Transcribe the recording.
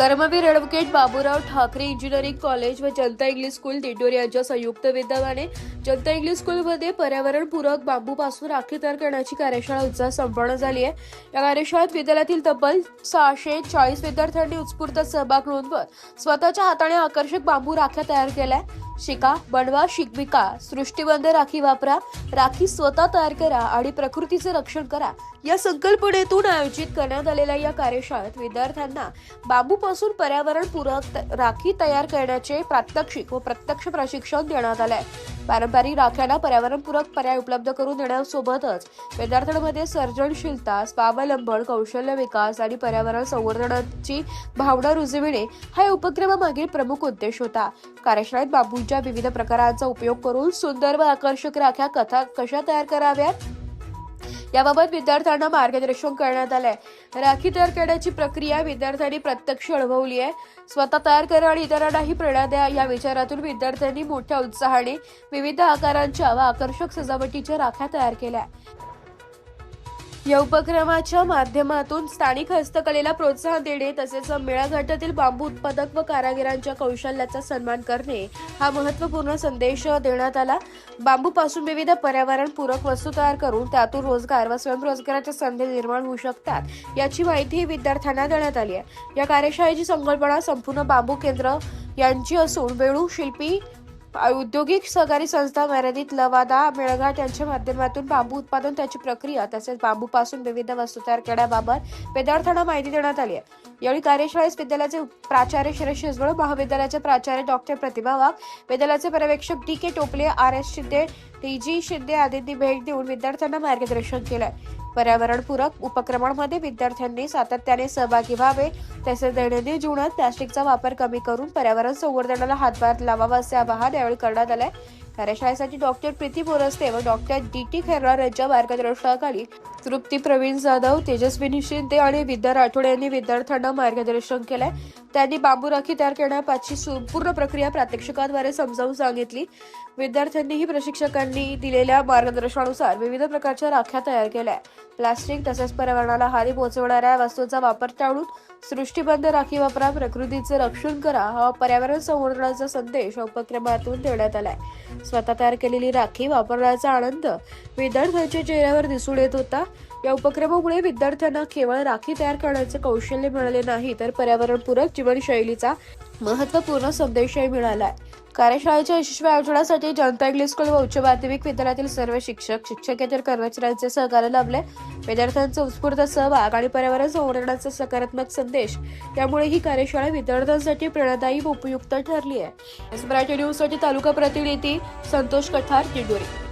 Karmaveer advocate Baburao Thakare engineering college व Janata English school Dindori यांच्या संयुक्त विद्यमाने जनता इंग्लिश स्कूलमध्ये पर्यावरणपूरक बांबूपासून राखी तयार करण्याची कार्यशाळा उत्साहात संपन्न झाली आहे। या कार्यशाळेत विद्यालयातील तब्बल 640 विद्यार्थ्यांनी उत्स्फूर्त सहभाग नोंदवत स्वतःच्या हाताने आकर्षक बांबू राख्या तयार केल्या। शिका, बनवा, शिकविका, सृष्टीबंध राखी वापरा, राखी स्वतः तयार करा आणि प्रकृतीचे रक्षण करा या संकल्पनेतून आयोजित करण्यात आलेल्या या कार्यशाळेत विद्यार्थ्यांना बांबूपासून पर्यावरणपूरक राखी तयार करण्याचे प्रात्यक्षिक व प्रत्यक्ष प्रशिक्षण देण्यात आले। पारंपरिक राख्यांना पर्यावरणपूरक पर्याय उपलब्ध करून देण्यासोबतच विद्यार्थ्यांमध्ये सर्जनशीलता, स्वावलंबन, कौशल्य विकास आणि पर्यावरण संवर्धनाची भावना रुजविणे हा या उपक्रमामागील प्रमुख उद्देश होता। कार्यशाळेत बांबूच्या विविध प्रकारांचा उपयोग करून सुंदर व आकर्षक राख्या कशा तयार कराव्यात याबाबत विद्यार्थ्यांना मार्गदर्शन करण्यात आले। राखी तयार करण्याची प्रक्रिया विद्यार्थ्यांनी प्रत्यक्ष अनुभवली आहे। स्वतः तयार करा आणि इतरांनाही प्रेरणा द्या या विचारातून विद्यार्थ्यांनी मोठ्या उत्साहाने विविध आकारांच्या व आकर्षक सजावटीच्या राख्या तयार केल्या। या उपक्रमाच्या माध्यमातून स्थानिक हस्तकलेला प्रोत्साहन देणे तसेच मेळघाटातील बांबू उत्पादक व कारागिरांच्या कौशल्याचा सन्मान करणे हा महत्त्वपूर्ण संदेश देण्यात आला। बांबूपासून विविध पर्यावरणपूरक वस्तू तयार करून त्यातून रोजगार व स्वयंरोजगाराच्या संधी निर्माण होऊ शकतात याची माहिती विद्यार्थ्यांना देण्यात आली आहे। या कार्यशाळेची संकल्पना संपूर्ण बांबू केंद्र यांची असून वेळू शिल्पी औद्योगिक सहकारी संस्था मर्यादित लवादा मेळघाट यांच्या माध्यमातून बांबू उत्पादन, त्याची प्रक्रिया तसेच बांबूपासून विविध वस्तू तयार करण्याबाबत विद्यार्थ्यांना माहिती देण्यात आली आहे। यावेळी कार्यशाळेस विद्यालयाचे प्राचार्य शरद शिरसगड, महाविद्यालयाचे प्राचार्य डॉक्टर प्रतिभा वाघ, विद्यालयाचे पर्यवेक्षक डी के टोपले, RS शिंदे, TG शिंदे आदींनी भेट देऊन विद्यार्थ्यांना मार्गदर्शन केलं। पर्यावरणपूरक उपक्रमांमध्ये विद्यार्थ्यांनी सातत्याने सहभागी व्हावे तसेच दैनंदिन जीवनात प्लास्टिकचा वापर कमी करून पर्यावरण संवर्धनाला हातभार लावावा असे आवाहन यावेळी करण्यात आले। कार्यशाळेसाठी डॉक्टर प्रीती बोरस्ते व डॉक्टर DT खैरनार यांच्या मार्गदर्शनाखाली तृप्ती प्रवीण जाधव, तेजस्विनी शिंदे आणि विद्या राठोड यांनी विद्यार्थ्यांना मार्गदर्शन केले। त्यांनी बांबू राखी तयार करण्याची संपूर्ण प्रक्रिया प्रात्यक्षिकाद्वारे समजावून सांगितली। विद्यार्थ्यांनीही प्रशिक्षकांनी दिलेल्या मार्गदर्शनानुसार विविध प्रकारच्या राख्या तयार केल्या। प्लास्टिक तसेच पर्यावरणाला हानी पोहोचवणाऱ्या वस्तूंचा वापर टाळून सृष्टीबंध राखी वापरा, प्रकृतीचे रक्षण करा हा पर्यावरण संवर्धनाचा संदेश उपक्रमातून देण्यात आलाय। स्वतः तयार केलेली राखी वापरण्याचा आनंद विद्यार्थ्यांच्या चेहऱ्यावर दिसून येत होता। या उपक्रमामुळे विद्यार्थ्यांना केवळ राखी तयार करण्याचे कौशल्य मिळाले नाही तर पर्यावरणपूरक जीवनशैलीचा महत्त्वपूर्ण संदेशही मिळाला आहे। कार्यशाळेच्या यशस्वी आयोजनासाठी जनता इंग्लिश स्कूल व उच्च माध्यमिक विद्यालयातील सर्व शिक्षक, शिक्षकेतर कर्मचाऱ्यांचे सहकार्य लाभले। विद्यार्थ्यांचा उत्स्फूर्त सहभाग आणि पर्यावरण संवर्धनाचा सकारात्मक संदेश यामुळे ही कार्यशाळा विद्यार्थ्यांसाठी प्रेरणादायी व उपयुक्त ठरली आहे। मराठी न्यूजसाठी तालुका प्रतिनिधी संतोष कठार, दिंडोरी।